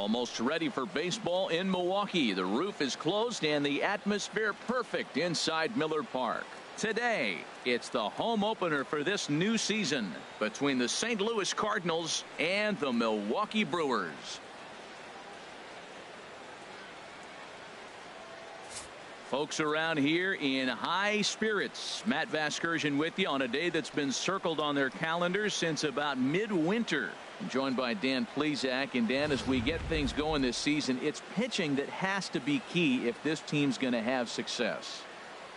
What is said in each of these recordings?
Almost ready for baseball in Milwaukee. The roof is closed and the atmosphere perfect inside Miller Park. Today, it's the home opener for this new season between the St. Louis Cardinals and the Milwaukee Brewers. Folks around here in high spirits. Matt Vasgersian with you on a day that's been circled on their calendars since about midwinter. I'm joined by Dan Plesac. And Dan, as we get things going this season, it's pitching that has to be key if this team's going to have success.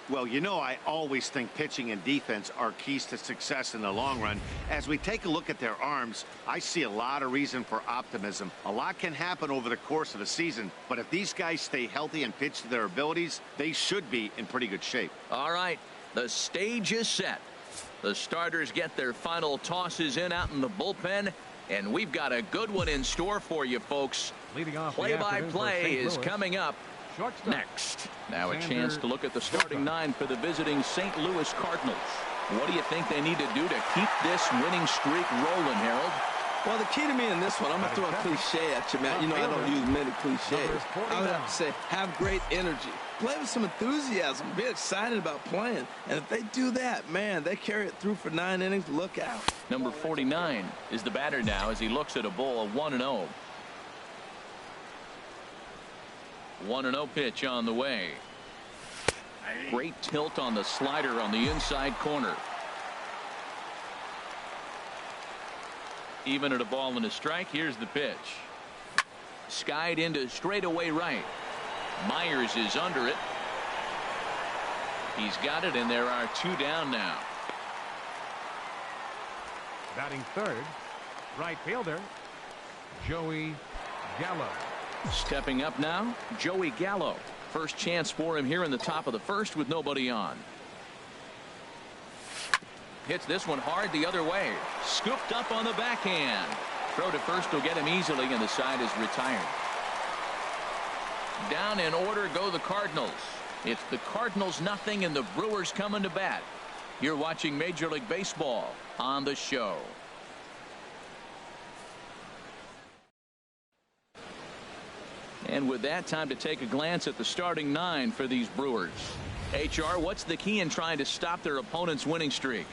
Well, you know, I always think pitching and defense are keys to success in the long run. As we take a look at their arms, I see a lot of reason for optimism. A lot can happen over the course of the season, but if these guys stay healthy and pitch to their abilities, they should be in pretty good shape. All right, the stage is set. The starters get their final tosses in out in the bullpen, and we've got a good one in store for you, folks. Play-by-play is coming up next. Now a chance to look at the starting nine for the visiting St. Louis Cardinals. What do you think they need to do to keep this winning streak rolling, Harold? Well, the key to me in this one, I'm going to throw a cliche at you, Matt. You know, I don't use many cliches. I would have to say, have great energy. Play with some enthusiasm. Be excited about playing. And if they do that, man, they carry it through for 9 innings. Look out. Number 49 is the batter now as he looks at a ball of 1-0. 1-0 pitch on the way. Great tilt on the slider on the inside corner. Even at a ball and a strike. Here's the pitch. Skied into straightaway right. Myers is under it. He's got it, and there are 2 down now. Batting third, right fielder, Joey Gallo. Stepping up now, Joey Gallo. First chance for him here in the top of the first with nobody on. Hits this one hard the other way. Scooped up on the backhand. Throw to first will get him easily, and the side is retired. Down in order go the Cardinals. It's the Cardinals nothing and the Brewers coming to bat. You're watching Major League Baseball on the show. And with that, time to take a glance at the starting nine for these Brewers. HR, what's the key in trying to stop their opponent's winning streak?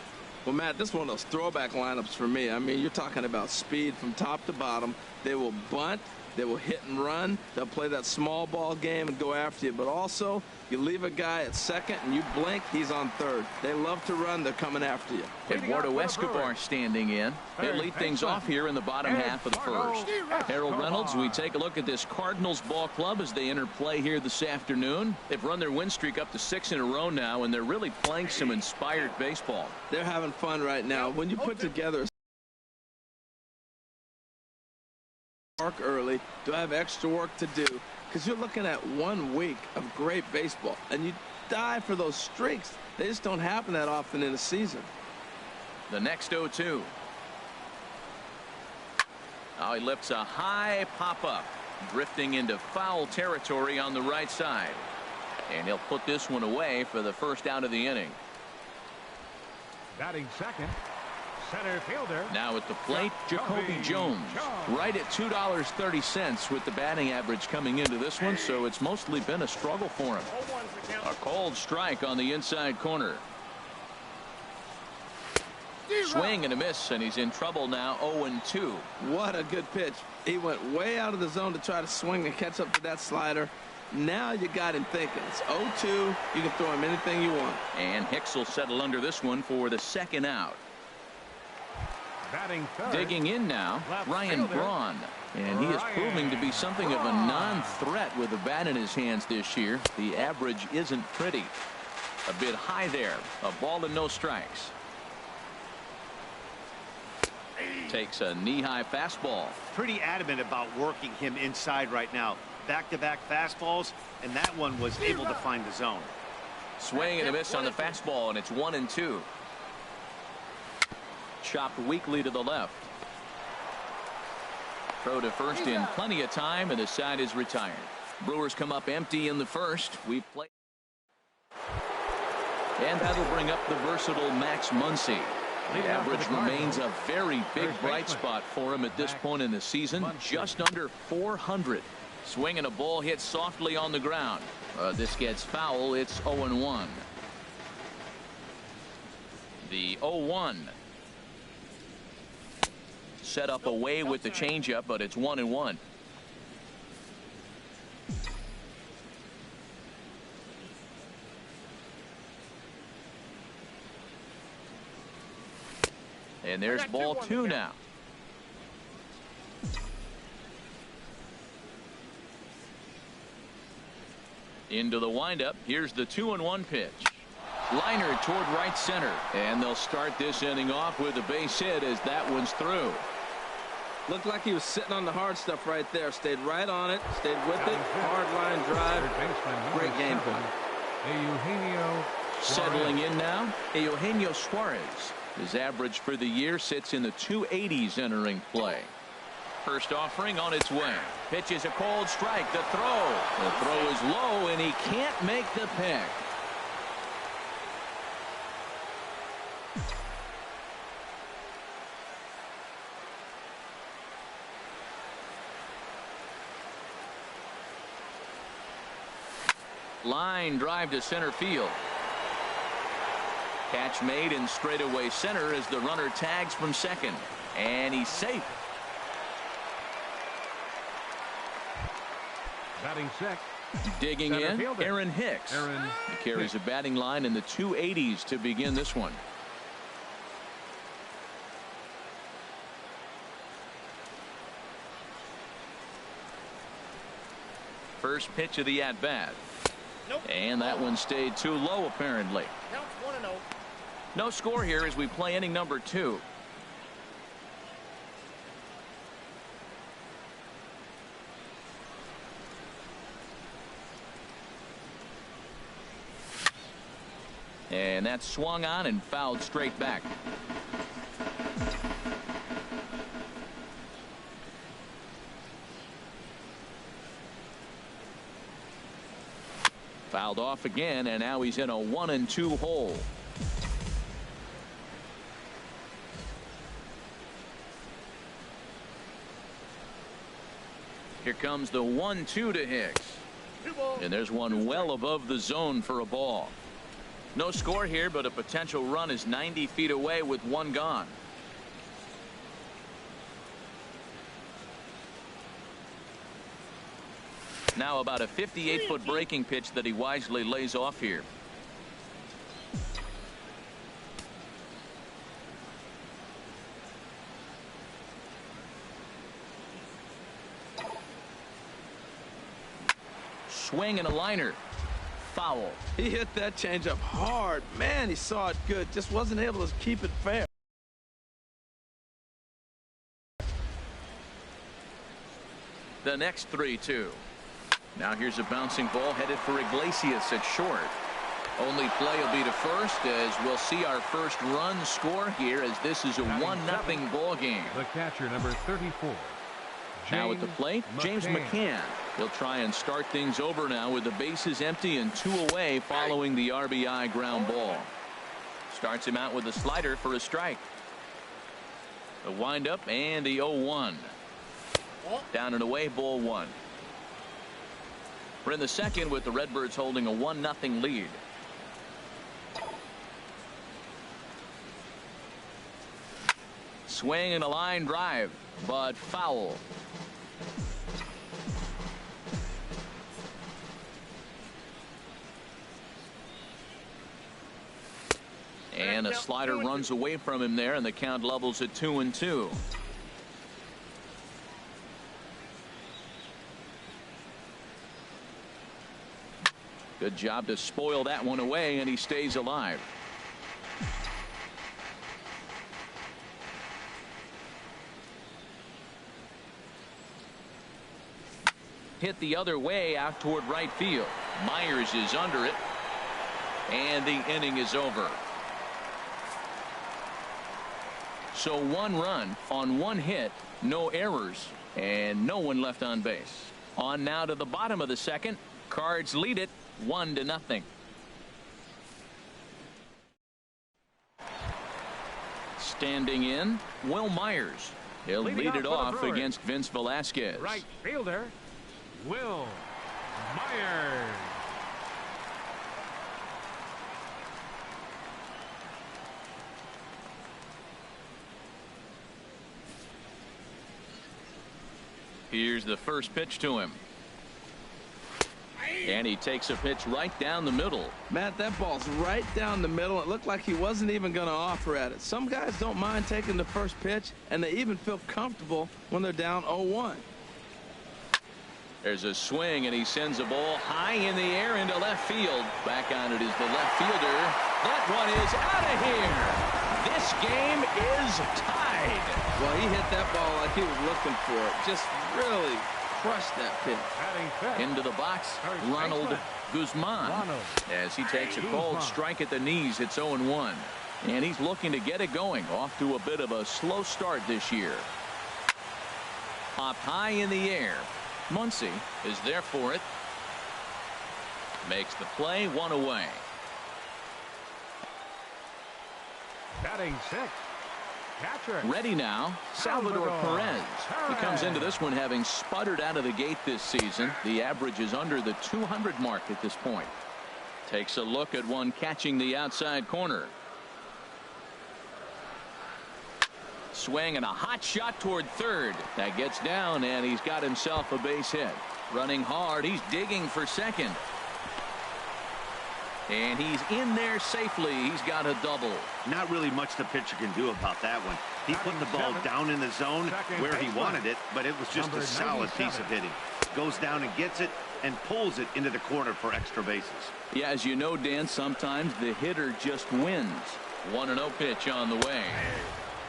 Well, Matt, this is one of those throwback lineups for me. I mean, you're talking about speed from top to bottom. They will bunt. They will hit and run. They'll play that small ball game and go after you. But also, you leave a guy at second and you blink, he's on third. They love to run. They're coming after you. Eduardo Escobar standing in. They'll lead things off here in the bottom half of the first. Harold Reynolds, we take a look at this Cardinals ball club as they enter play here this afternoon. They've run their win streak up to 6 in a row now, and they're really playing some inspired baseball. They're having fun right now. When you put together early, do I have extra work to do? Because you're looking at 1 week of great baseball, and you die for those streaks. They just don't happen that often in a season. The next 0-2. Now he lifts a high pop-up, drifting into foul territory on the right side. And he'll put this one away for the first out of the inning. Batting second, center fielder. Now at the plate, Jacoby Jones. Right at $2.30 with the batting average coming into this one, so it's mostly been a struggle for him. A cold strike on the inside corner. Swing and a miss, and he's in trouble now. 0-2. What a good pitch. He went way out of the zone to try to swing and catch up to that slider. Now you got him thinking. It's 0-2. You can throw him anything you want. And Hicks will settle under this one for the second out. Batting third, digging in now, Ryan Braun. And he is proving to be something of a non-threat with the bat in his hands this year. The average isn't pretty. A bit high there. A ball and no strikes. Takes a knee-high fastball. Pretty adamant about working him inside right now. Back-to-back fastballs, and that one was able to find the zone. Swing and a miss on the fastball, and it's 1-2. Chopped weakly to the left. Throw to first in plenty of time, and the side is retired. Brewers come up empty in the first. We've played. And that'll bring up the versatile Max Muncy. The average remains a very big bright spot for him at this point in the season, just under 400. Swinging a ball hit softly on the ground. This gets foul. It's 0-1. The 0-1. Set up away with the changeup, but it's 1-1. And there's ball 2 now. Into the windup. Here's the 2-1 pitch. Liner toward right center. And they'll start this inning off with a base hit as that one's through. Looked like he was sitting on the hard stuff right there. Stayed right on it. Stayed with it. Hard line drive. Great game plan. Eugenio Settling in now, Eugenio Suarez. His average for the year sits in the 280s entering play. First offering on its way. Pitch is a cold strike. The throw. The throw is low, and he can't make the pick. Line drive to center field. Catch made in straightaway center as the runner tags from second. And he's safe. Batting sixth. Digging Center in, fielder. Aaron Hicks. He carries a batting line in the 280s to begin this one. First pitch of the at-bat. Nope. And that one stayed too low, apparently. Counts 1-0. No score here as we play inning number 2. And that's swung on and fouled straight back. Fouled off again, and now he's in a 1-2 hole. Here comes the 1-2 to Hicks. And there's one well above the zone for a ball. No score here, but a potential run is 90 feet away with one gone. Now about a 58-foot breaking pitch that he wisely lays off here. Swing and a liner. Foul. He hit that changeup hard. Man, he saw it good. Just wasn't able to keep it fair. The next 3-2. Now here's a bouncing ball headed for Iglesias at short. Only play will be to first as we'll see our first run score here as this is a 1-0 ball game. The catcher, number 34. Now at the plate, James McCann. He'll try and start things over now with the bases empty and 2 away following the RBI ground ball. Starts him out with a slider for a strike. The windup and the 0-1. Down and away, ball 1. We're in the second with the Redbirds holding a 1-0 lead. Swing and a line drive, but foul. And a slider runs away from him there, and the count levels at 2-2. Good job to spoil that one away, and he stays alive. Hit the other way out toward right field. Myers is under it, and the inning is over. So 1 run on 1 hit, no errors, and no one left on base. On now to the bottom of the second. Cards lead it 1-0. Standing in, Will Myers. He'll lead it off against Vince Velasquez. Right fielder, Will Myers. Here's the first pitch to him. And he takes a pitch right down the middle. Matt, that ball's right down the middle. It looked like he wasn't even going to offer at it. Some guys don't mind taking the first pitch, and they even feel comfortable when they're down 0-1. There's a swing, and he sends a ball high in the air into left field. Back on it is the left fielder. That one is out of here. This game is tied. Well, he hit that ball like he was looking for it. Just really crushed that pitch. Into the box, Ronald Guzman. As he takes a cold strike at the knees, it's 0-1. And he's looking to get it going. Off to a bit of a slow start this year. Popped high in the air. Muncy is there for it. Makes the play, one away. Batting sixth, catcher. Ready now, Salvador Perez. He comes into this one having sputtered out of the gate this season. The average is under the 200 mark at this point. Takes a look at one catching the outside corner. Swing and a hot shot toward third. That gets down, and he's got himself a base hit. Running hard, he's digging for second. And he's in there safely. He's got a double. Not really much the pitcher can do about that one. He put the ball down in the zone where he wanted it, but it was just a solid piece of hitting. Goes down and gets it and pulls it into the corner for extra bases. Yeah, as you know, Dan, sometimes the hitter just wins. 1-0 pitch on the way.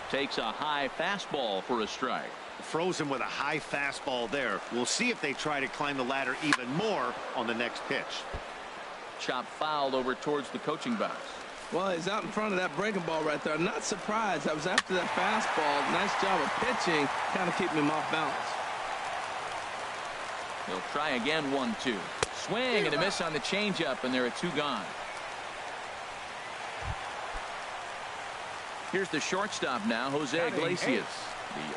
Takes a high fastball for a strike. Frozen with a high fastball there. We'll see if they try to climb the ladder even more on the next pitch. Chop fouled over towards the coaching box. Well, he's out in front of that breaking ball right there. I'm not surprised. I was after that fastball. Nice job of pitching. Kind of keeping him off balance. He'll try again. 1-2. Swing and a miss on the changeup, and there are two gone. Here's the shortstop now, Jose Iglesias.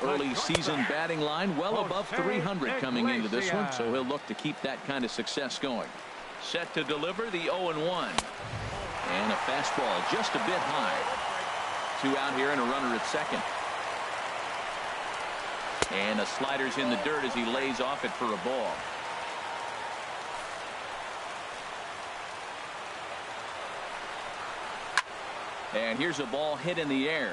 The early season batting line well above 300 coming into this one, so he'll look to keep that kind of success going. Set to deliver the 0-1. And a fastball just a bit high. Two out here and a runner at second. And a slider's in the dirt as he lays off it for a ball. And here's a ball hit in the air,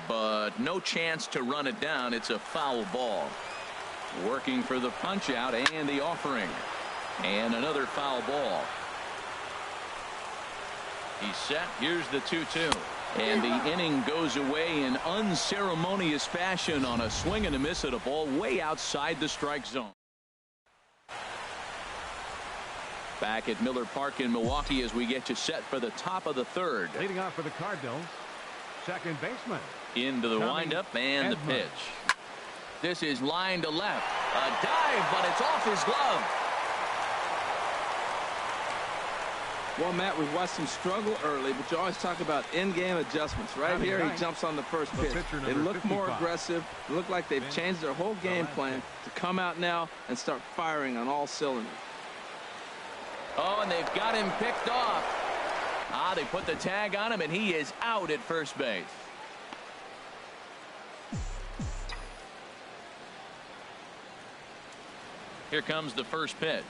but no chance to run it down. It's a foul ball. Working for the punch out and the offering. And another foul ball. He's set. Here's the 2-2. And the inning goes away in unceremonious fashion on a swing and a miss at a ball way outside the strike zone. Back at Miller Park in Milwaukee as we get you set for the top of the third. Leading off for the Cardinals, second baseman. Into the windup and the pitch. This is line to left. A dive, but it's off his glove. Well, Matt, we've watched him struggle early, but you always talk about in-game adjustments. Right here, he jumps on the first pitch. They look more aggressive. They look like they've changed their whole game plan to come out now and start firing on all cylinders. Oh, and they've got him picked off. They put the tag on him, and he is out at first base. Here comes the first pitch.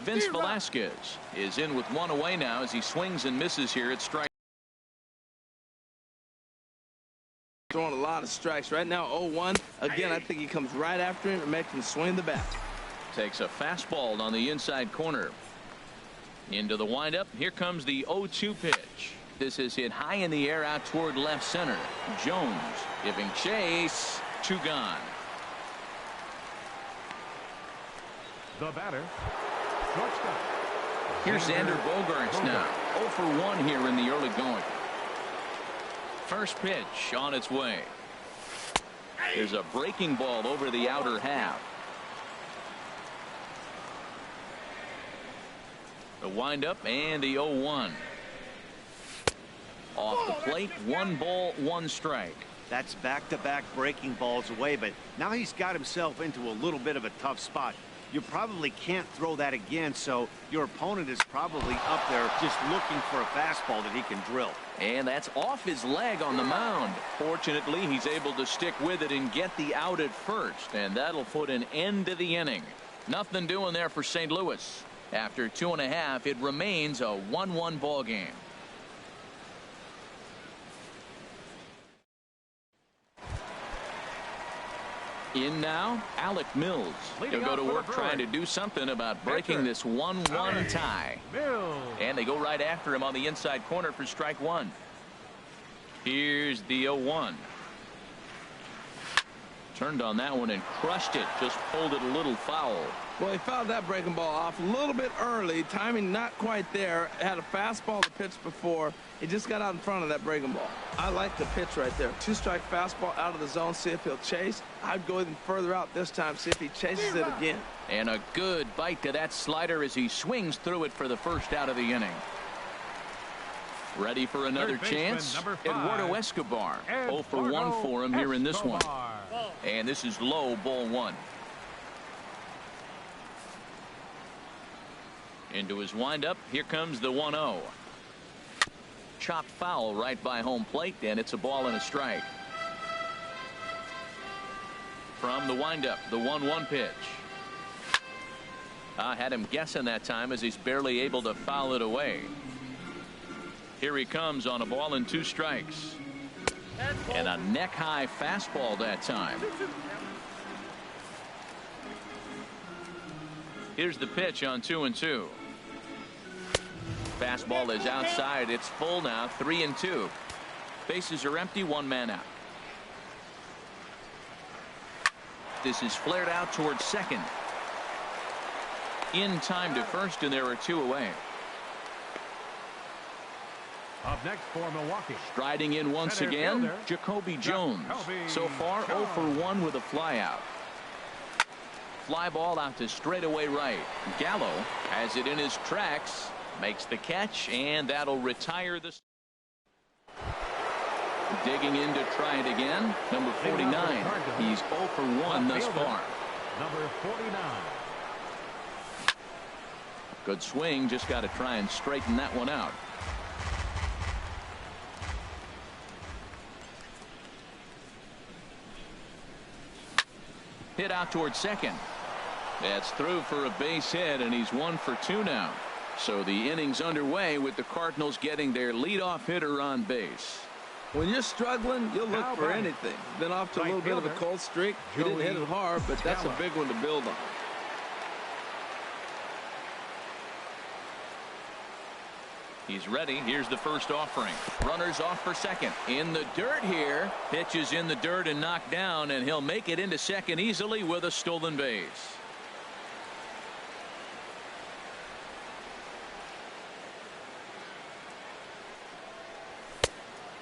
Vince Velasquez is in with one away now as he swings and misses here at strike. Throwing a lot of strikes right now. 0-1 again. I think he comes right after him and makes him swing the bat. Takes a fastball on the inside corner. Into the windup. Here comes the 0-2 pitch. This is hit high in the air out toward left center. Jones giving chase. Two gone. The batter, shortstop. Here's Xander Bogaerts now. 0 for 1 here in the early going. First pitch on its way. There's a breaking ball over the outer half. The windup and the 0-1. Off the plate, 1 ball, 1 strike. That's back-to-back breaking balls away, but now he's got himself into a little bit of a tough spot. You probably can't throw that again, so your opponent is probably up there just looking for a fastball that he can drill. And that's off his leg on the mound. Fortunately, he's able to stick with it and get the out at first, and that'll put an end to the inning. Nothing doing there for St. Louis. After 2.5, it remains a 1-1 ball game. In now, Alec Mills. He'll go to work trying to do something about breaking this 1-1 tie. And they go right after him on the inside corner for strike 1. Here's the 0-1. Turned on that one and crushed it. Just pulled it a little foul. Well, he fouled that breaking ball off a little bit early. Timing not quite there. Had a fastball to pitch before. He just got out in front of that breaking ball. I like the pitch right there. 2-strike fastball out of the zone. See if he'll chase. I'd go even further out this time. See if he chases it again. And a good bite to that slider as he swings through it for the first out of the inning. Ready for another chance? Eduardo Escobar. 0 for 1 for him here in this one. And this is low, ball 1. Into his windup. Here comes the 1-0. Chopped foul right by home plate, and it's a ball and a strike. From the windup, the 1-1 pitch. Had him guessing that time as he's barely able to foul it away. Here he comes on a ball and 2 strikes. And a neck-high fastball that time. Here's the pitch on 2-2. Fastball is outside. It's full now. 3-2. Bases are empty. 1 man out. This is flared out towards second. In time to first, and there are 2 away. Up next for Milwaukee. Striding in once again, Jacoby Jones. So far 0 for 1 with a flyout. Fly ball out to straightaway right. Gallo has it in his tracks, makes the catch, and that'll retire the. Digging in to try it again. Number 49. He's 0 for 1 thus far. Number 49. Good swing. Just got to try and straighten that one out. Hit out towards second. That's through for a base hit, and he's 1 for 2 now. So the inning's underway with the Cardinals getting their leadoff hitter on base. When you're struggling, you'll look for anything. Been off to a little bit of a cold streak. He didn't hit it hard, but that's a big one to build on. He's ready. Here's the first offering. Runners off for second. In the dirt here. Pitch is in the dirt and knocked down, and he'll make it into second easily with a stolen base.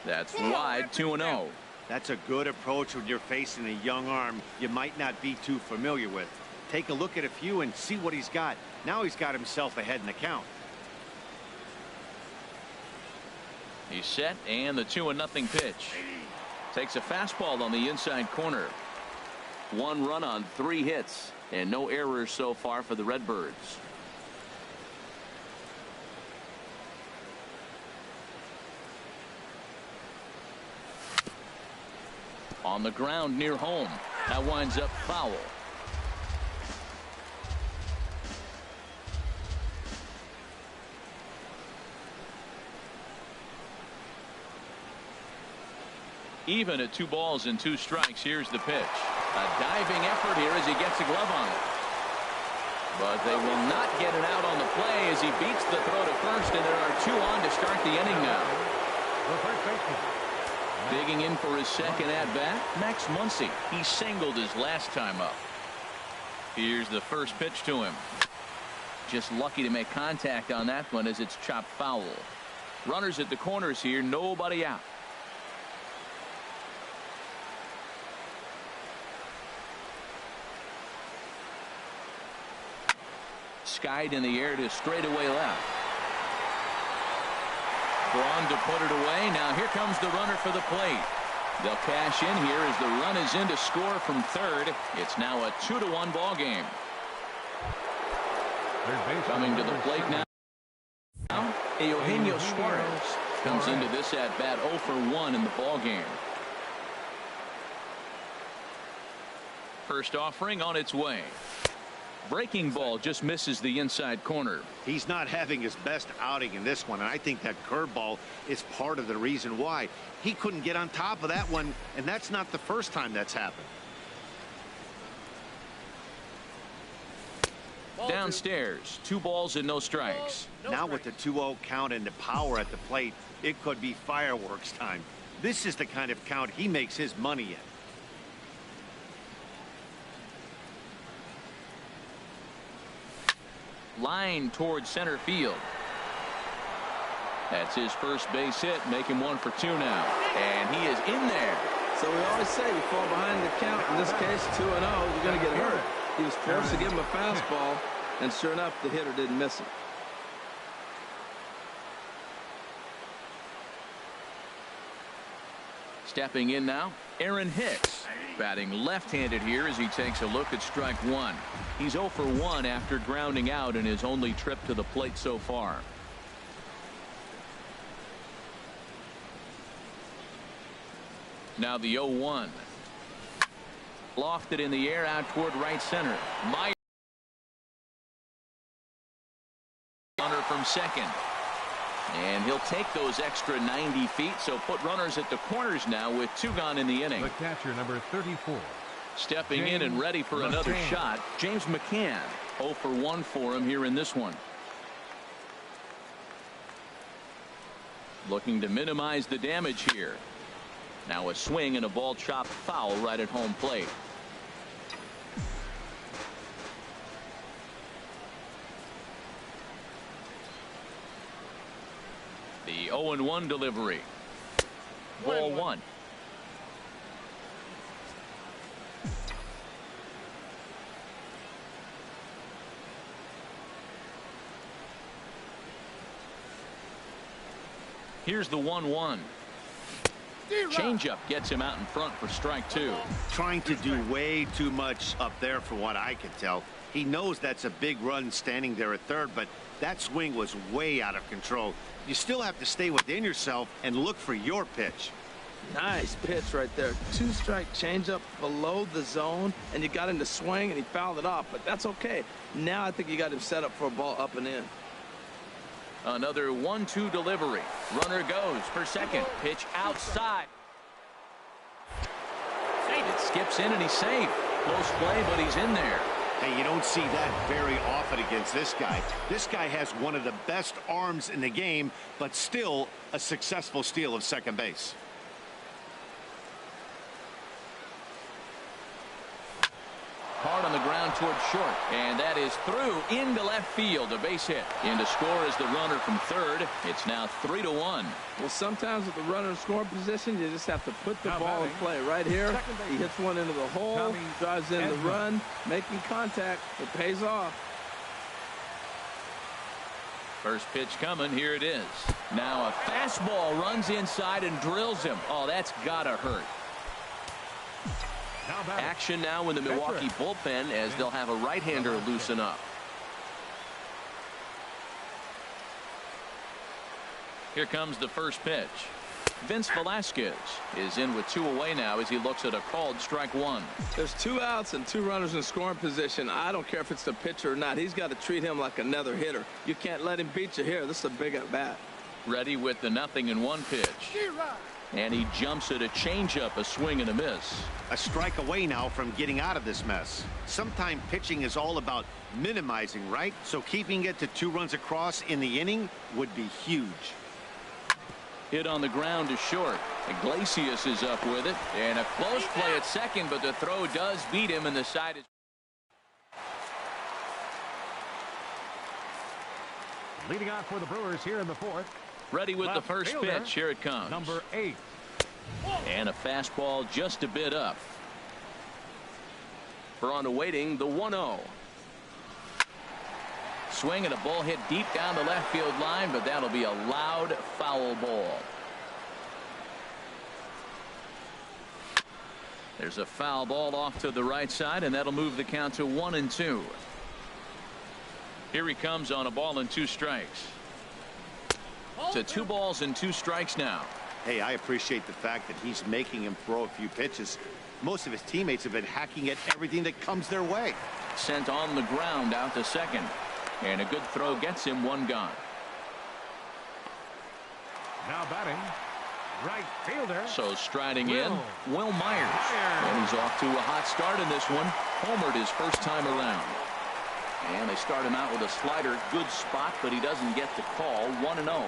That's wide. 2-0. That's a good approach when you're facing a young arm you might not be too familiar with. Take a look at a few and see what he's got. Now he's got himself ahead in the count. He's set, and the 2-0 pitch. Takes a fastball on the inside corner. 1 run on 3 hits, and no errors so far for the Redbirds. On the ground near home. That winds up foul. Even at 2 balls and 2 strikes. Here's the pitch. A diving effort here as he gets a glove on it. But they will not get it out on the play as he beats the throw to first, and there are 2 on to start the inning now. Digging in for his second at-bat, Max Muncy. He singled his last time up. Here's the first pitch to him. Just lucky to make contact on that one as it's chopped foul. Runners at the corners here, nobody out. Skied in the air to straightaway left. Swung to put it away. Now here comes the runner for the plate. They'll cash in here as the run is in to score from third. It's now a 2-1 ball game. Coming to the plate now, Eugenio Suarez comes into this at bat 0 for 1 in the ball game. First offering on its way. Breaking ball just misses the inside corner. He's not having his best outing in this one, and I think that curveball is part of the reason why. He couldn't get on top of that one, and that's not the first time that's happened. Downstairs, 2 balls and no strikes. Now with the 2-0 count and the power at the plate, it could be fireworks time. This is the kind of count he makes his money in. Line towards center field. That's his first base hit, making 1 for 2 now. And he is in there. So we always say we fall behind the count. In this case, 2-0, you're going to get hurt. He was forced to give him a fastball, and sure enough, the hitter didn't miss him. Stepping in now, Aaron Hicks. Batting left-handed here as he takes a look at strike 1. He's 0 for 1 after grounding out in his only trip to the plate so far. Now the 0-1. Lofted in the air out toward right center. Meyer. Runner from second. And he'll take those extra 90 feet, so put runners at the corners now with 2 gone in the inning. The catcher, number 34. Stepping in and ready for another shot, James McCann. 0 for 1 for him here in this one. Looking to minimize the damage here. Now a swing and a ball chopped foul right at home plate. The 0-1 delivery. Ball 1. Here's the 1-1. Changeup gets him out in front for strike 2. Trying to do way too much up there for what I can tell. He knows that's a big run standing there at third, but that swing was way out of control. You still have to stay within yourself and look for your pitch. Nice pitch right there. 2-strike changeup below the zone, and you got him to swing, and he fouled it off, but that's okay. Now I think you got him set up for a ball up and in. Another 1-2 delivery. Runner goes for second. Pitch outside. It skips in and he's safe. Close play, but he's in there. Hey, you don't see that very often against this guy. This guy has one of the best arms in the game, but still a successful steal of second base. Hard on the ground towards short, and that is through into left field. A base hit. In to score is the runner from third. It's now 3-1. Well, sometimes with the runner in scoring position, you just have to put the ball in play. Right here, he hits one into the hole, drives in the run, making contact. It pays off. First pitch coming. Here it is. Now a fastball runs inside and drills him. Oh, that's gotta hurt. Action now in the Milwaukee bullpen as they'll have a right-hander loosen up. Here comes the first pitch. Vince Velasquez is in with 2 away now as he looks at a called strike 1. There's 2 outs and 2 runners in scoring position. I don't care if it's the pitcher or not. He's got to treat him like another hitter. You can't let him beat you here. This is a big at bat. Ready with the 0-1 pitch. And he jumps at a changeup, a swing and a miss. A strike away now from getting out of this mess. Sometimes pitching is all about minimizing, right? So keeping it to 2 runs across in the inning would be huge. Hit on the ground to short. Iglesias is up with it. And a close play at second, but the throw does beat him, and the side is. Leading off for the Brewers here in the 4th. Ready with the first pitch. Here it comes. Number 8. And a fastball just a bit up. For on to waiting, the 1-0. Swing and a ball hit deep down the left field line, but that'll be a loud foul ball. There's a foul ball off to the right side, and that'll move the count to 1-2. Here he comes on a ball and 2 strikes. To 2 balls and 2 strikes now. Hey, I appreciate the fact that he's making him throw a few pitches. Most of his teammates have been hacking at everything that comes their way. Sent on the ground out to second. And a good throw gets him 1 gone. Now batting, right fielder. So striding in, Will Myers. And he's off to a hot start in this one. Homered his first time around. And they start him out with a slider. Good spot, but he doesn't get the call. 1-0.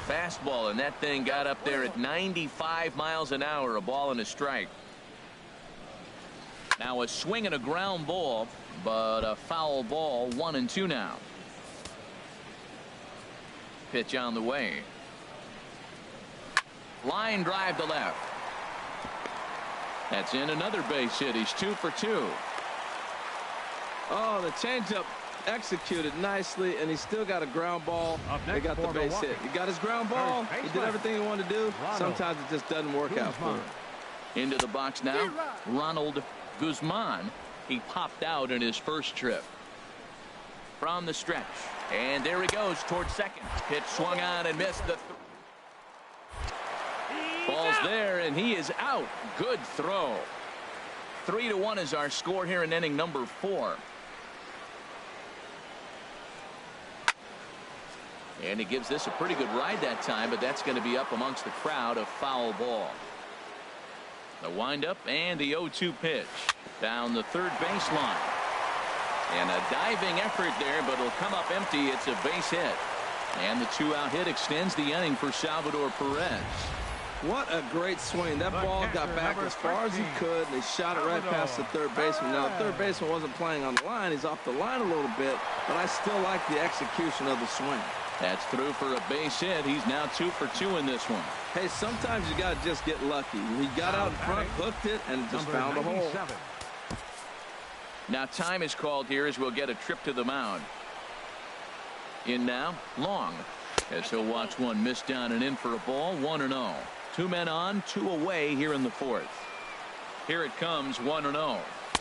Fastball, and that thing got up there at 95 miles an hour. A ball and a strike. Now a swing and a ground ball, but a foul ball. 1-2 now. Pitch on the way. Line drive to left. That's in another base hit. He's 2 for 2. Oh, the changeup executed nicely, and he still got a ground ball. They got the base hit. He got his ground ball. He did everything he wanted to do. Sometimes it just doesn't work out for him. Into the box now, Ronald Guzman. He popped out in his first trip. From the stretch, and there he goes towards second. Pitch swung on and missed. The ball's there, and he is out. Good throw. 3-1 is our score here in inning number 4. And he gives this a pretty good ride that time, but that's going to be up amongst the crowd. A foul ball. The windup and the 0-2 pitch down the third baseline. And a diving effort there, but it'll come up empty. It's a base hit. And the 2-out hit extends the inning for Salvador Perez. What a great swing. That ball got back as far as he could, and he shot it right past the third baseman. Now, the third baseman wasn't playing on the line. He's off the line a little bit, but I still like the execution of the swing. That's through for a base hit. He's now 2 for 2 in this one. Hey, sometimes you got to just get lucky. He got out in front, hooked it, and just found a hole. Now time is called here as we'll get a trip to the mound. In now, Long. As he'll watch one miss down and in for a ball. 1-0. 2 men on, 2 away here in the 4th. Here it comes. 1-0.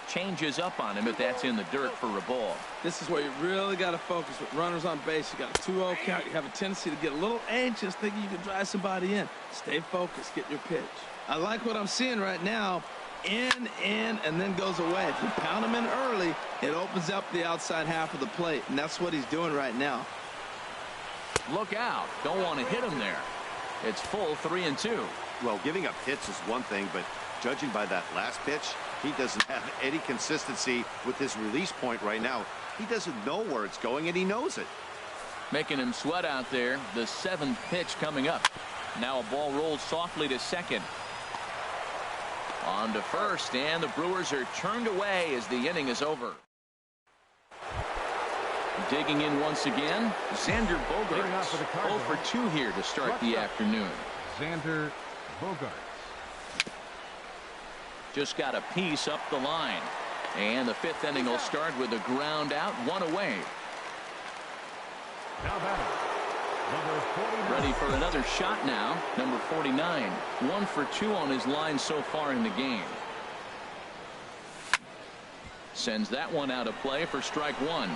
Changes up on him if that's in the dirt for a ball. This is where you really got to focus with runners on base. You got a 2-0 count. You have a tendency to get a little anxious thinking you can drive somebody in. Stay focused. Get your pitch. I like what I'm seeing right now. In, and then goes away. If you pound him in early, it opens up the outside half of the plate, and that's what he's doing right now. Look out. Don't want to hit him there. It's full 3-2. Well, giving up hits is one thing, but judging by that last pitch, he doesn't have any consistency with his release point right now. He doesn't know where it's going, and he knows it. Making him sweat out there. The 7th pitch coming up. Now a ball rolls softly to second. On to first, and the Brewers are turned away as the inning is over. Digging in once again, Xander Bogaerts. 0 for 2 here to start the afternoon. Xander Bogaerts. Just got a piece up the line. And the 5th inning will start with a ground out, 1 away. Now batting, number 49. Ready for another shot now. Number 49. 1 for 2 on his line so far in the game. Sends that one out of play for strike 1.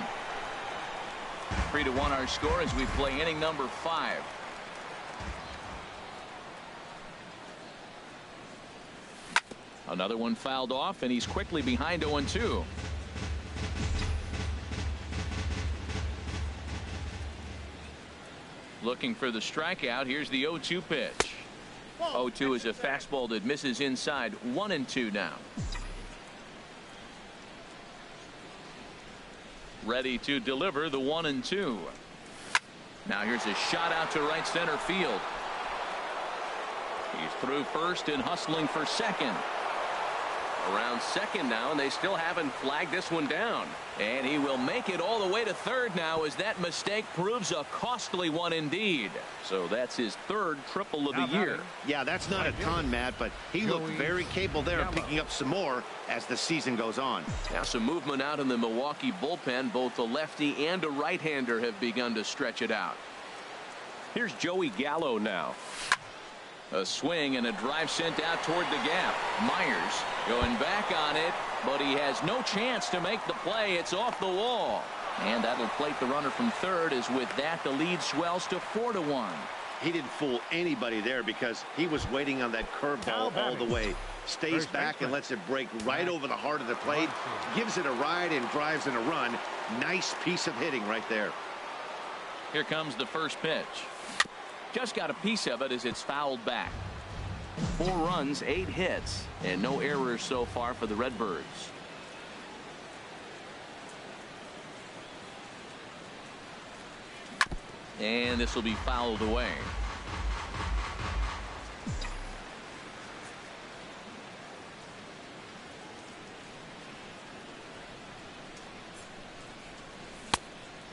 3-1 our score as we play inning number 5. Another one fouled off, and he's quickly behind 0-2. Looking for the strikeout. Here's the 0-2 pitch. 0-2 is a fastball that misses inside. 1-2 now. Ready to deliver the 1-2. Now here's a shot out to right center field. He's through first and hustling for second. Around second now, and they still haven't flagged this one down. And he will make it all the way to third now as that mistake proves a costly one indeed. So that's his third triple of the year. Yeah, that's not a ton, Matt, but he looked very capable there of picking up some more as the season goes on. Now some movement out in the Milwaukee bullpen. Both a lefty and a right-hander have begun to stretch it out. Here's Joey Gallo now. A swing and a drive sent out toward the gap. Myers going back on it, but he has no chance to make the play. It's off the wall. And that'll plate the runner from third, as with that the lead swells to 4-1. He didn't fool anybody there because he was waiting on that curveball all the way. Stays back and lets it break right over the heart of the plate. Gives it a ride and drives in a run. Nice piece of hitting right there. Here comes the first pitch. Just got a piece of it as it's fouled back. 4 runs, 8 hits, and no errors so far for the Redbirds. And this will be fouled away.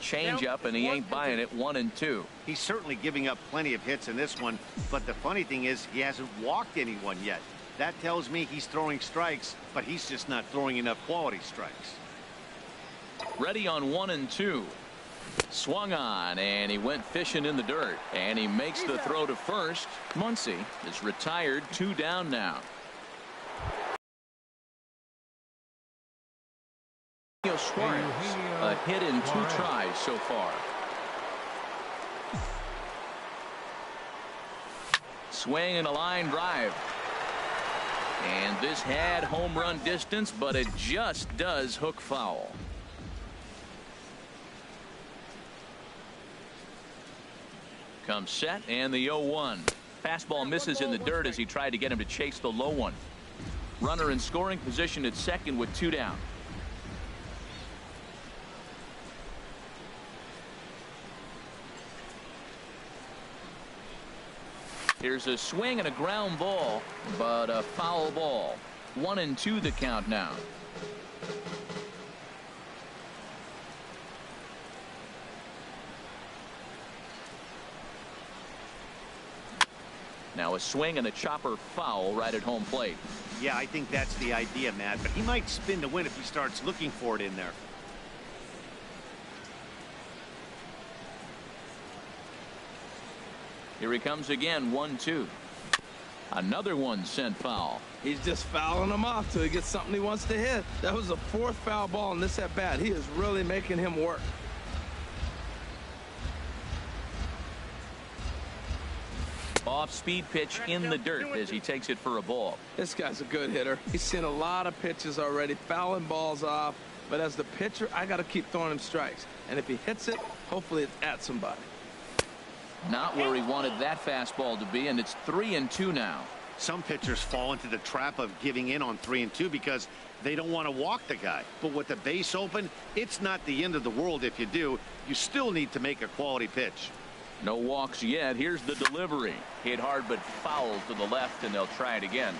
Change up, and he ain't buying it. 1-2. He's certainly giving up plenty of hits in this one, but the funny thing is he hasn't walked anyone yet. That tells me he's throwing strikes, but he's just not throwing enough quality strikes. Ready on 1-2. Swung on, and he went fishing in the dirt, and he makes the throw to first. Muncy is retired. 2 down now. Suarez, a hit in 2 tries so far. Swing and a line drive. And this had home run distance, but it just does hook foul. Comes set, and the 0-1. Fastball misses in the dirt as he tried to get him to chase the low one. Runner in scoring position at second with 2 down. Here's a swing and a ground ball, but a foul ball. 1-2 the count now. Now a swing and a chopper foul right at home plate. Yeah, I think that's the idea, Matt, but he might spin to win if he starts looking for it in there. Here he comes again. 1-2. Another one sent foul. He's just fouling him off till he gets something he wants to hit. That was the 4th foul ball in this at bat. He is really making him work. Off speed pitch in the dirt as he takes it for a ball. This guy's a good hitter. He's seen a lot of pitches already, fouling balls off. But as the pitcher, I got to keep throwing him strikes. And if he hits it, hopefully it's at somebody. Not where he wanted that fastball to be, and it's 3-2 now. Some pitchers fall into the trap of giving in on 3-2 because they don't want to walk the guy. But with the base open, it's not the end of the world if you do. You still need to make a quality pitch. No walks yet. Here's the delivery. Hit hard but foul to the left, and they'll try it again.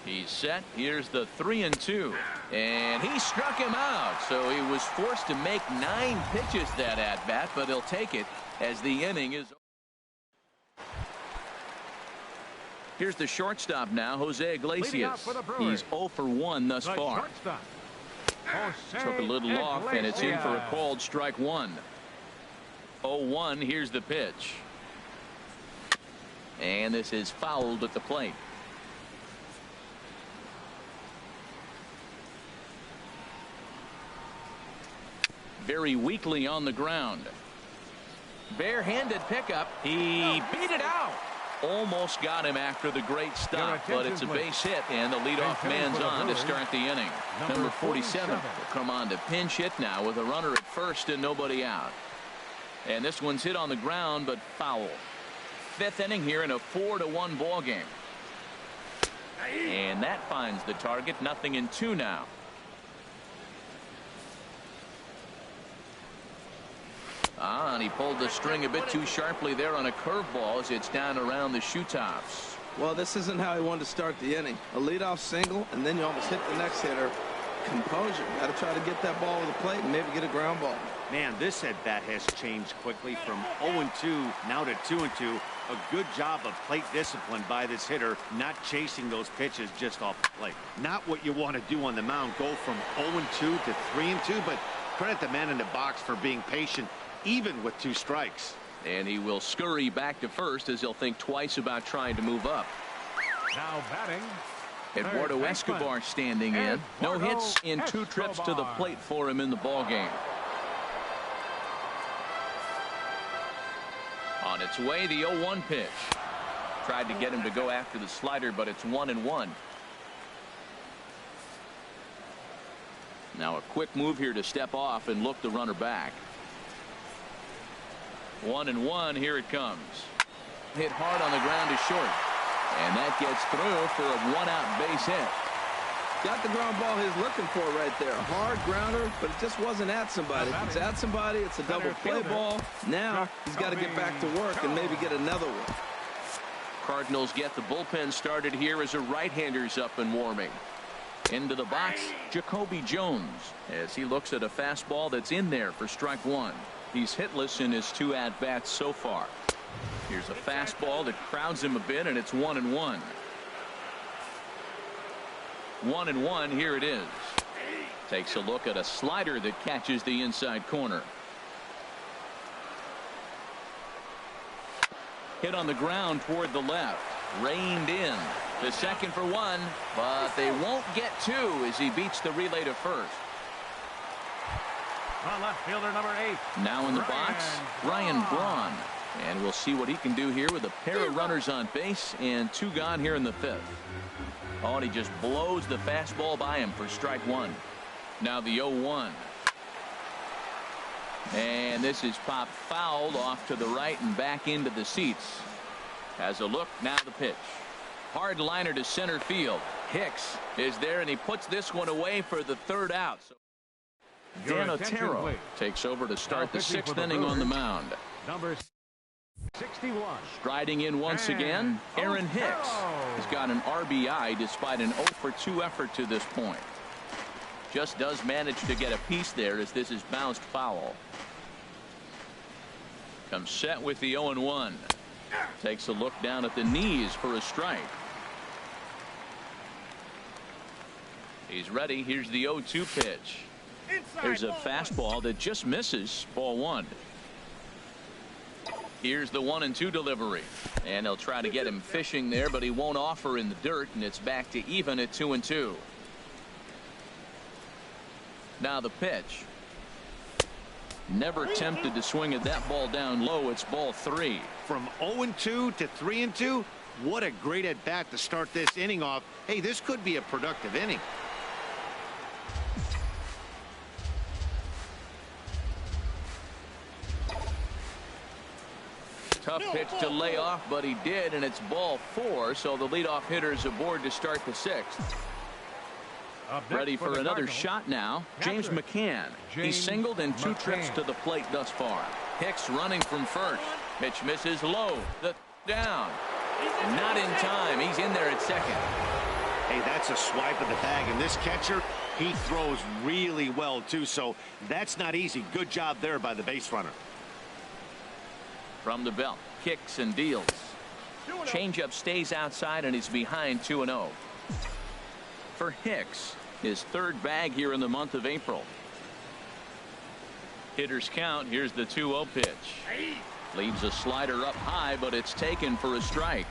He's set. Here's the 3-2, and he struck him out. So he was forced to make 9 pitches that at bat, but he'll take it as the inning is. Here's the shortstop now, Jose Iglesias. He's 0 for 1 thus far. Took a little off, and it's in for a called strike 1. 0-1. Here's the pitch, and this is fouled at the plate. Very weakly on the ground. Barehanded pickup. He beat it out. Almost got him after the great stop, but it's a base hit, and the leadoff man's on to start the inning. Number 47 will come on to pinch hit now with a runner at first and nobody out. And this one's hit on the ground, but foul. 5th inning here in a 4-1 ball game. And that finds the target. 0-2 now. And he pulled the string a bit too sharply there on a curveball as it's down around the shoe tops. Well, this isn't how he wanted to start the inning. A leadoff single, and then you almost hit the next hitter. Composure. Got to try to get that ball to the plate and maybe get a ground ball. Man, this at-bat has changed quickly from 0-2 now to 2-2. A good job of plate discipline by this hitter, not chasing those pitches just off the plate. Not what you want to do on the mound, go from 0-2 to 3-2, but credit the man in the box for being patient, even with 2 strikes. And he will scurry back to first as he'll think twice about trying to move up. Now batting. Eduardo Escobar standing in. No hits in 2 trips to the plate for him in the ballgame. On its way, the 0-1 pitch. Tried to get him to go after the slider, but it's 1-1. Now a quick move here to step off and look the runner back. 1-1. Here it comes. Hit hard on the ground to short. And that gets through for a 1-out base hit. Got the ground ball he's looking for right there. Hard grounder, but it just wasn't at somebody. If it's at somebody, it's a double play ball. Now he's got to get back to work and maybe get another one. Cardinals get the bullpen started here as a right-hander's up and warming. Into the box, Jacoby Jones, as he looks at a fastball that's in there for strike 1. He's hitless in his 2 at-bats so far. Here's a fastball that crowds him a bit, and it's 1-1. 1-1. Here it is. Takes a look at a slider that catches the inside corner. Hit on the ground toward the left. Reined in. The second for 1, but they won't get 2 as he beats the relay to first. On left fielder number 8. Now in the box, Ryan Braun. And we'll see what he can do here with a pair of runners on base and 2 gone here in the 5th. Oh, and he just blows the fastball by him for strike 1. Now the 0-1. And this is popped fouled off to the right and back into the seats. Has a look. Now the pitch. Hard liner to center field. Hicks is there, and he puts this one away for the 3rd out. So Dan Otero takes over to start the 6th inning on the mound. Number 61. Striding in once again, Aaron Hicks. He's got an RBI despite an 0-for-2 effort to this point. Just does manage to get a piece there as this is bounced foul. Comes set with the 0-1. Takes a look down at the knees for a strike. He's ready. Here's the 0-2 pitch. There's a fastball that just misses. Ball 1. Here's the 1-2 delivery, and they'll try to get him fishing there, but he won't offer in the dirt, and it's back to even at 2-2. Now the pitch. Never tempted to swing at that ball down low. It's ball 3. From 0-2 to 3-2, what a great at bat to start this inning off. Hey, this could be a productive inning. Tough pitch to lay off, but he did, and it's ball 4, so the leadoff hitter is aboard to start the 6th. Ready for another shot now. James McCann. He's singled in 2 trips to the plate thus far. Hicks running from first. Pitch misses low. The down. Not in time. He's in there at second. Hey, that's a swipe of the bag, and this catcher, he throws really well too, so that's not easy. Good job there by the base runner. From the belt, kicks and deals. Changeup stays outside, and he's behind 2-0. For Hicks, his 3rd bag here in the month of April. Hitters count. Here's the 2-0 pitch. Leaves a slider up high, but it's taken for a strike.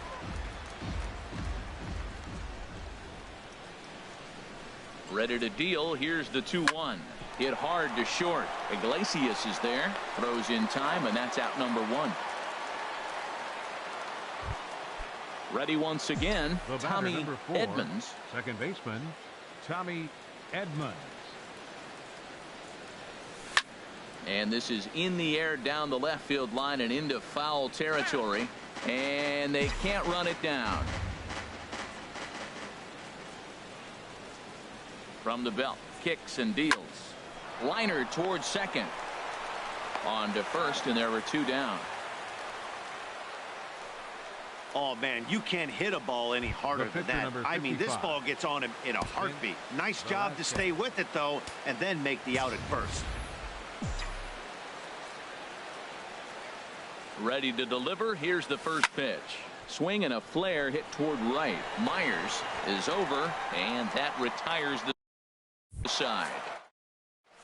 Ready to deal. Here's the 2-1. Hit hard to short. Iglesias is there. Throws in time, and that's out number 1. Ready once again, Tommy Edmonds. Second baseman, Tommy Edmonds. And this is in the air down the left field line and into foul territory. And they can't run it down. From the belt, kicks and deals. Liner towards second. On to first, and there were 2 down. Oh, man, you can't hit a ball any harder than that. I mean, this ball gets on him in a heartbeat. Nice job to stay with it, though, and then make the out at first. Ready to deliver. Here's the first pitch. Swing and a flare hit toward right. Myers is over, and that retires the side.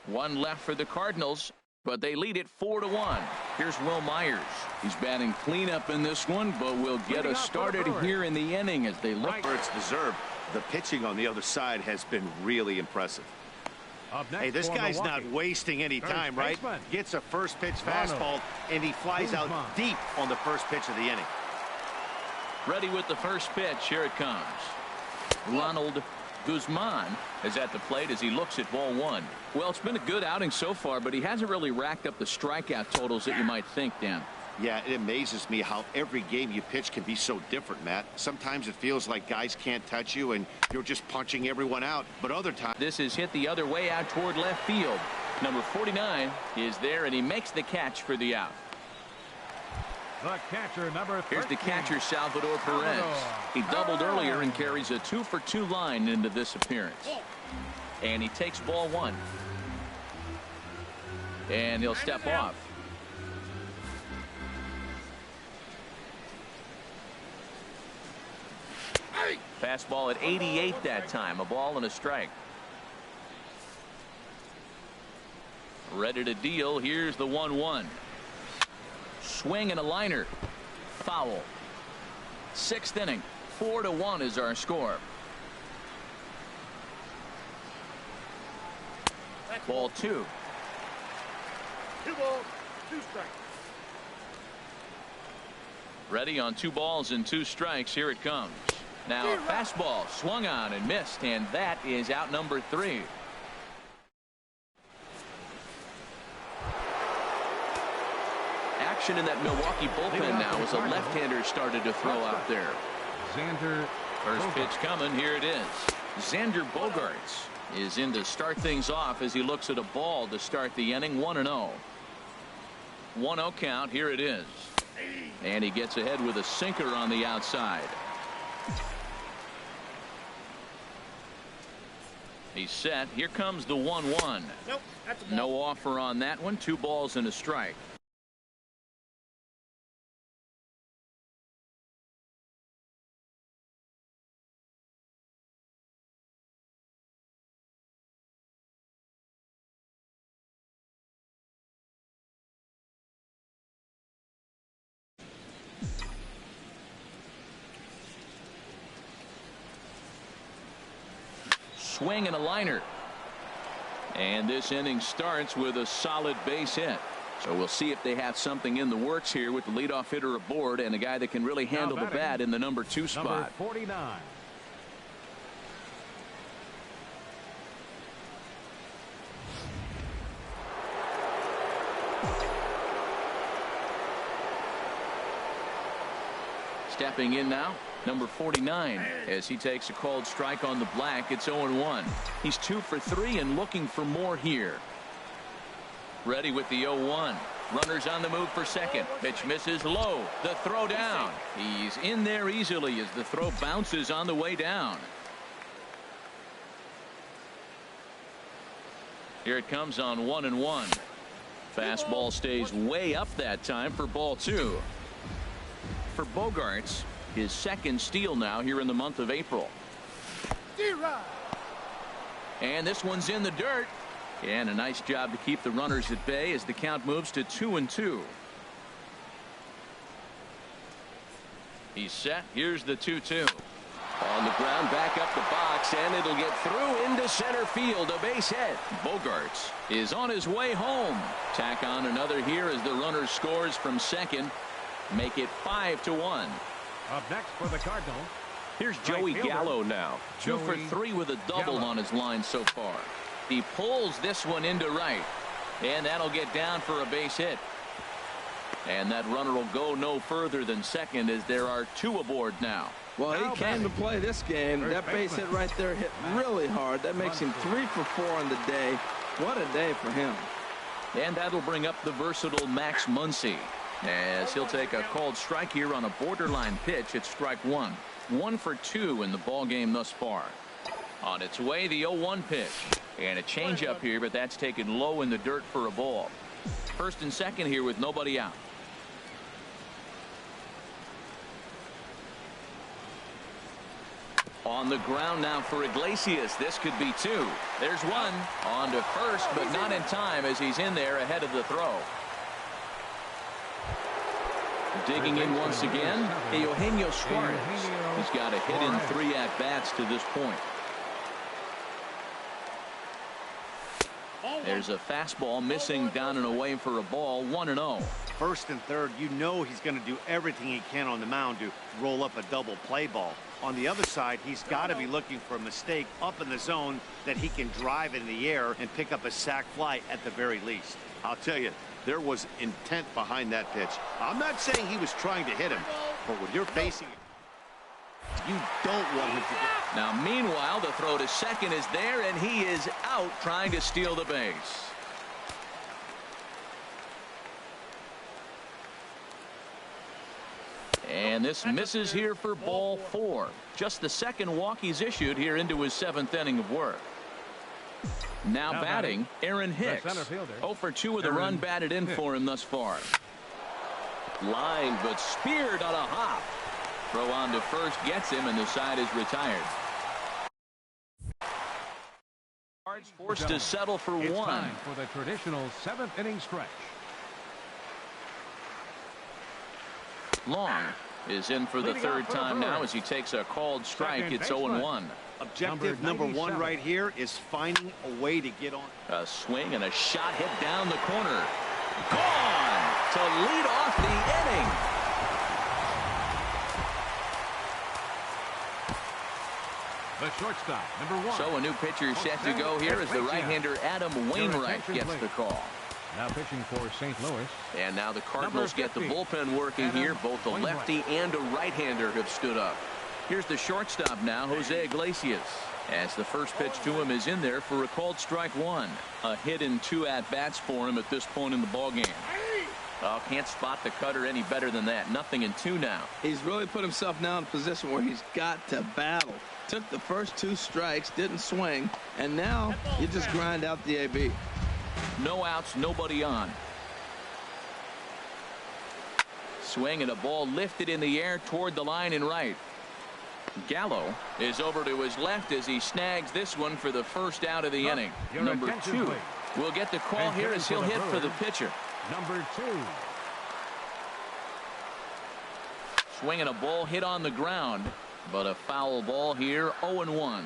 1 left for the Cardinals, but they lead it 4-1. Here's Will Myers. He's batting cleanup in this one, but will get us started here in the inning as they look where it's deserved. The pitching on the other side has been really impressive. Hey, this guy's not wasting any time, right? Gets a first pitch fastball, and he flies out deep on the first pitch of the inning. Ready with the first pitch. Here it comes. Ronald Guzman is at the plate as he looks at ball 1. Well, it's been a good outing so far, but he hasn't really racked up the strikeout totals that you might think, Dan. Yeah, it amazes me how every game you pitch can be so different, Matt. Sometimes it feels like guys can't touch you and you're just punching everyone out, but other times this is hit the other way out toward left field. Number 49 is there, and he makes the catch for the out. The catcher, number 13. Here's the catcher, Salvador Perez. He doubled earlier and carries a 2-for-2 line into this appearance. And he takes ball 1. And he'll step off. Fastball at 88 that time. A ball and a strike. Ready to deal. Here's the 1-1. Swing and a liner. Foul. 6th inning. 4-1 is our score. Ball 2. 2 balls, 2 strikes. Ready on 2 balls and 2 strikes. Here it comes. Now a fastball swung on and missed, and that is out number 3. Action in that Milwaukee bullpen now as a left-hander started to throw out there. Xander. First pitch coming. Here it is. Xander Bogaerts is in to start things off as he looks at a ball to start the inning. 1-0. 1-0 count. Here it is. And he gets ahead with a sinker on the outside. He's set. Here comes the 1-1. Nope, that's a ball. No offer on that one. 2 balls and a strike. Swing and a liner. And this inning starts with a solid base hit. So we'll see if they have something in the works here with the leadoff hitter aboard and a guy that can really handle the bat in the number 2 spot. Number 49. Stepping in now, number 49, as he takes a called strike on the black. It's 0-1. He's 2 for 3 and looking for more here. Ready with the 0-1. Runners on the move for second. Pitch misses low. The throw down. He's in there easily as the throw bounces on the way down. Here it comes on 1-1. Fastball stays way up that time for ball 2. For Bogaerts, his 2nd steal now here in the month of April. And this one's in the dirt. And a nice job to keep the runners at bay as the count moves to 2-2. He's set. Here's the 2-2. On the ground, back up the box, and it'll get through into center field. A base hit. Bogaerts is on his way home. Tack on another here as the runner scores from second. Make it 5-1. Up next for the Cardinals. Here's Joey Gallo now. 2 for 3 with a double on his line so far. He pulls this one into right, and that'll get down for a base hit. And that runner will go no further than second as there are 2 aboard now. Well, he came to play this game. That base hit right there hit really hard. That makes him 3 for 4 on the day. What a day for him. And that'll bring up the versatile Max Muncy, as he'll take a called strike here on a borderline pitch at strike one. 1 for 2 in the ball game thus far. On its way, the 0-1 pitch. And a changeup here, but that's taken low in the dirt for a ball. First and second here with nobody out. On the ground now for Iglesias. This could be 2. There's one. On to first, but not in time as he's in there ahead of the throw. Digging in once again, Eugenio Suarez. He's got a hit in 3 at-bats to this point. There's a fastball missing down and away for a ball. 1-0. First and third, you know he's going to do everything he can on the mound to roll up a double play ball. On the other side, he's got to be looking for a mistake up in the zone that he can drive in the air and pick up a sac fly at the very least. I'll tell you, there was intent behind that pitch. I'm not saying he was trying to hit him, but when you're facing it, you don't want him to get. Now, meanwhile, the throw to second is there, and he is out trying to steal the base. And this misses here for ball 4. Just the second walk he's issued here into his 7th inning of work. Now batting, Aaron Hicks. 0 for 2 with a run batted in for him thus far. Line, but speared on a hop. Throw on to first gets him, and the side is retired. Cards forced to settle for 1. Time for the traditional 7th inning stretch. Long is in for the 3rd time now as he takes a called strike. It's 0-1. Objective number 1 right here is finding a way to get on. A swing and a shot hit down the corner. Gone to lead off the inning. The shortstop, number 1. So a new pitcher set to go here as the right-hander Adam Wainwright gets the call. Now pitching for St. Louis. And now the Cardinals get the bullpen working here. Both a lefty and a right-hander have stood up. Here's the shortstop now, Jose Iglesias, as the first pitch to him is in there for a called strike 1. A hit in 2 at-bats for him at this point in the ballgame. Oh, can't spot the cutter any better than that. 0-2 now. He's really put himself now in a position where he's got to battle. Took the first 2 strikes, didn't swing, and now you just grind out the AB. No outs, nobody on. Swing and a ball lifted in the air toward the line and right. Gallo is over to his left as he snags this one for the first out of the inning. Number 2 will get the call here as he'll hit for the pitcher. Number 2. Swing and a ball hit on the ground, but a foul ball here. 0-1.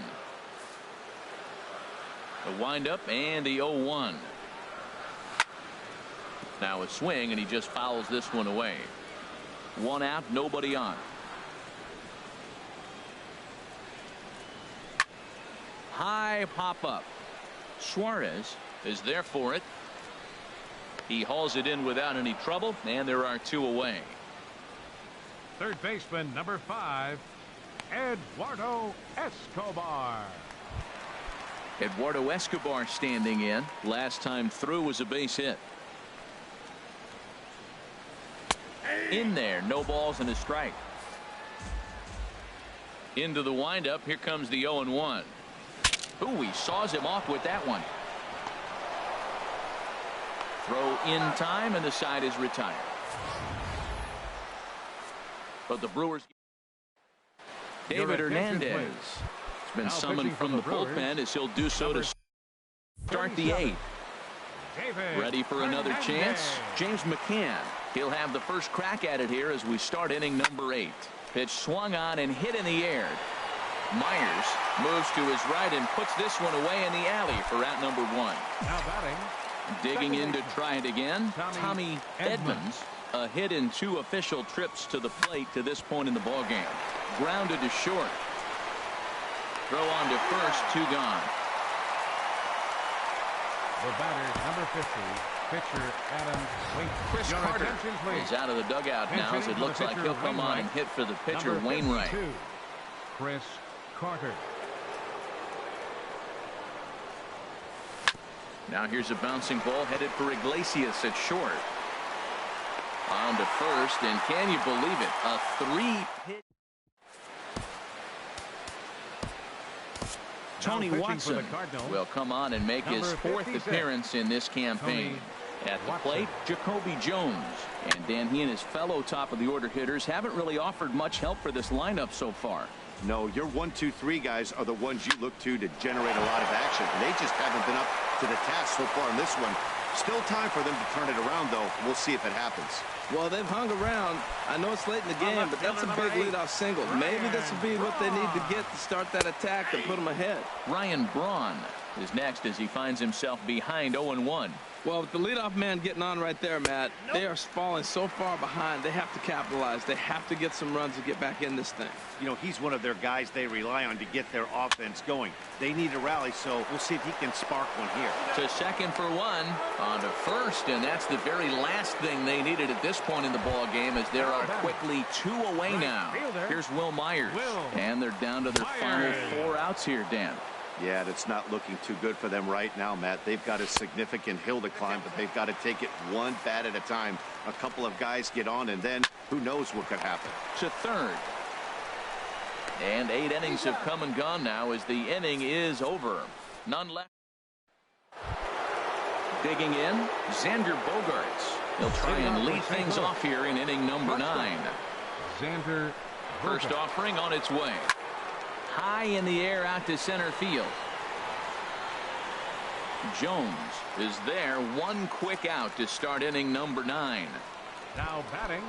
The windup and the 0-1. Now a swing, and he just fouls this one away. 1 out, nobody on. High pop up. Suarez is there for it. He hauls it in without any trouble, and there are 2 away. Third baseman, number 5, Eduardo Escobar. Eduardo Escobar standing in. Last time through was a base hit. In there, no balls and a strike. Into the windup. Here comes the 0-1. Ooh, he saws him off with that one. Throw in time, and the side is retired. But the Brewers. David Hernandez has been summoned from the bullpen as he'll do so to start the 8th. Ready for another chance? James McCann. He'll have the first crack at it here as we start inning number 8. Pitch swung on and hit in the air. Myers moves to his right and puts this one away in the alley for out number 1. Now batting. Digging in to try it again, Tommy Edmonds. A hit in 2 official trips to the plate to this point in the ballgame. Grounded to short. Throw on to first, 2 gone. The batter, number 50, pitcher Adam Wainwright. Chris Carter is out of the dugout now as it looks like he'll come on and hit for the pitcher Wainwright. Chris Carter. Now here's a bouncing ball headed for Iglesias at short. On to first, and can you believe it? A 3-hit. Tony Watson will come on and make his 4th appearance in this campaign. At the plate, Jacoby Jones. And Dan, he and his fellow top of the order hitters haven't really offered much help for this lineup so far. No, your 1, 2, 3 guys are the ones you look to generate a lot of action. They just haven't been up to the task so far in this one. Still time for them to turn it around, though. We'll see if it happens. Well, they've hung around. I know it's late in the game, but that's a big leadoff single. Maybe this will be what they need to get to start that attack and put them ahead. Ryan Braun is next as he finds himself behind 0-1. Well, with the leadoff man getting on right there, Matt, they are falling so far behind. They have to capitalize. They have to get some runs to get back in this thing. You know, he's one of their guys they rely on to get their offense going. They need a rally, so we'll see if he can spark one here. To second for one, on to first, and that's the very last thing they needed at this point in the ball game, as there are quickly 2 away now. Here's Will Myers, and they're down to their final 4 outs here, Dan. Yeah, that's not looking too good for them right now, Matt. They've got a significant hill to climb, but they've got to take it one bat at a time. A couple of guys get on, and then who knows what could happen. To third. And 8 innings have come and gone now as the inning is over. None left. Digging in, Xander Bogaerts. He'll try and lead things off here in inning number 9. Xander First offering on its way. High in the air out to center field. Jones is there. One quick out to start inning number 9. Now batting.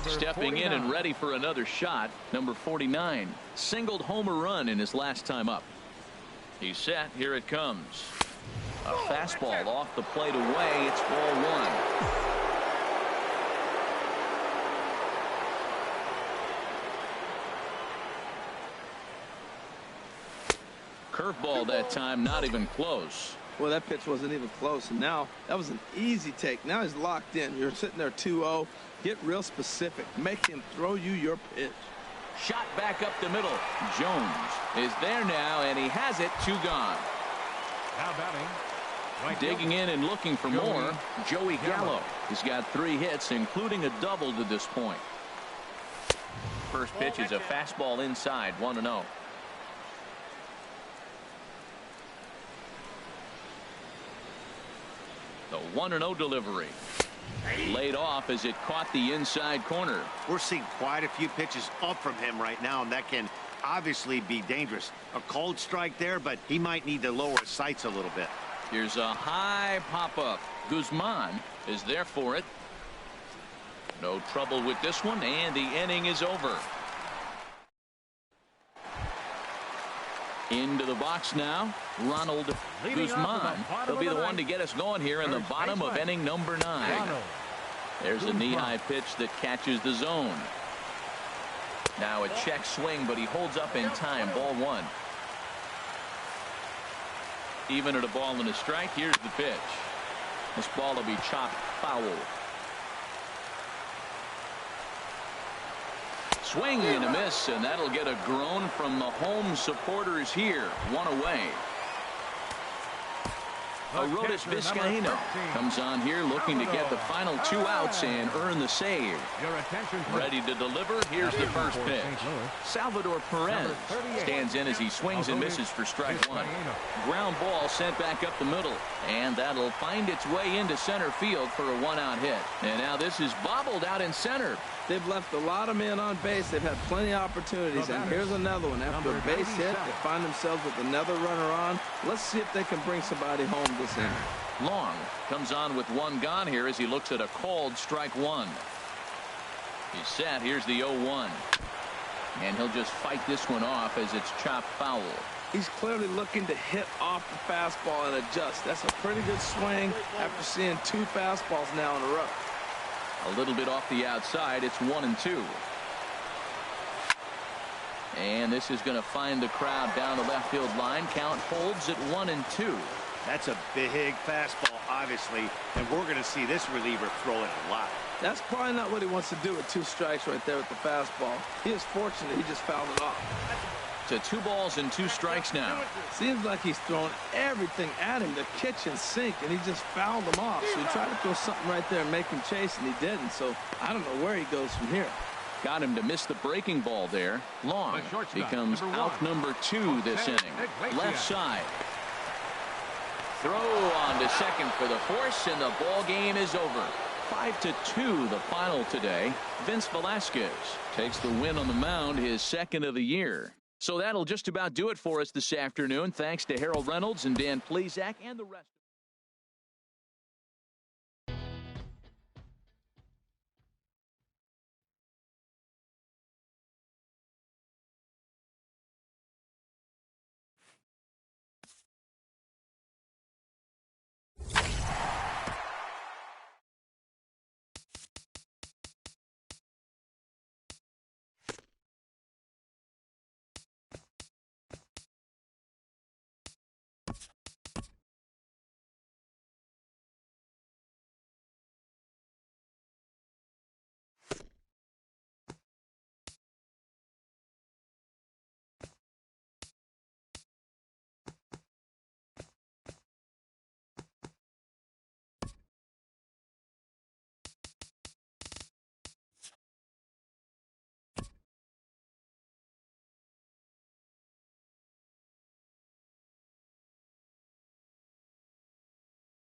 Stepping 49. In and ready for another shot. Number 49 singled home a run in his last time up. He's set. Here it comes. A fastball off the plate away. It's ball 1. Curveball that time, not even close. Well, that pitch wasn't even close, and now that was an easy take. Now he's locked in. You're sitting there 2-0. Get real specific. Make him throw you your pitch. Shot back up the middle. Jones is there now, and he has it. 2 gone. Now batting. Right digging in and looking for more. Joey Gallo. He's got 3 hits, including a double to this point. First pitch is a fastball inside. 1-0. The 1-0 delivery. Laid off as it caught the inside corner. We're seeing quite a few pitches up from him right now, and that can obviously be dangerous. A cold strike there, but he might need to lower his sights a little bit. Here's a high pop-up. Guzman is there for it. No trouble with this one, and the inning is over. Into the box now, Ronald Guzman. He'll be the one to get us going here in the bottom of inning number 9. There's a knee-high pitch that catches the zone. Now a check swing, but he holds up in time. Ball 1. Even at a ball and a strike, here's the pitch. This ball will be chopped foul. Swing and a miss, and that'll get a groan from the home supporters here. 1 away. Arodys Vizcaíno comes on here looking to get the final 2 outs and earn the save. Ready to deliver. Here's the first pitch. Salvador Perez stands in as he swings and misses for strike 1. Ground ball sent back up the middle, and that'll find its way into center field for a 1-out hit. And now this is bobbled out in center. They've left a lot of men on base. They've had plenty of opportunities, and here's another one. After a base hit, they find themselves with another runner on. Let's see if they can bring somebody home this inning. Long comes on with 1 gone here as he looks at a called strike 1. He's set. Here's the 0-1. And he'll just fight this one off as it's chopped foul. He's clearly looking to hit off the fastball and adjust. That's a pretty good swing after seeing 2 fastballs now in a row. A little bit off the outside. It's 1-2. And this is going to find the crowd down the left field line. Count holds at 1-2. That's a big fastball, obviously, and we're going to see this reliever throw it a lot. That's probably not what he wants to do with 2 strikes right there with the fastball. He is fortunate he just fouled it off. to 2 balls and 2 strikes now. Seems like he's thrown everything at him, the kitchen sink, and he just fouled them off. So he tried to throw something right there and make him chase, and he didn't. So I don't know where he goes from here. Got him to miss the breaking ball there. Long becomes out number 2 this inning. Left side. Throw on to second for the force, and the ball game is over. 5-2 the final today. Vince Velasquez takes the win on the mound, his second of the year. So that'll just about do it for us this afternoon. Thanks to Harold Reynolds and Dan Plesac and the rest.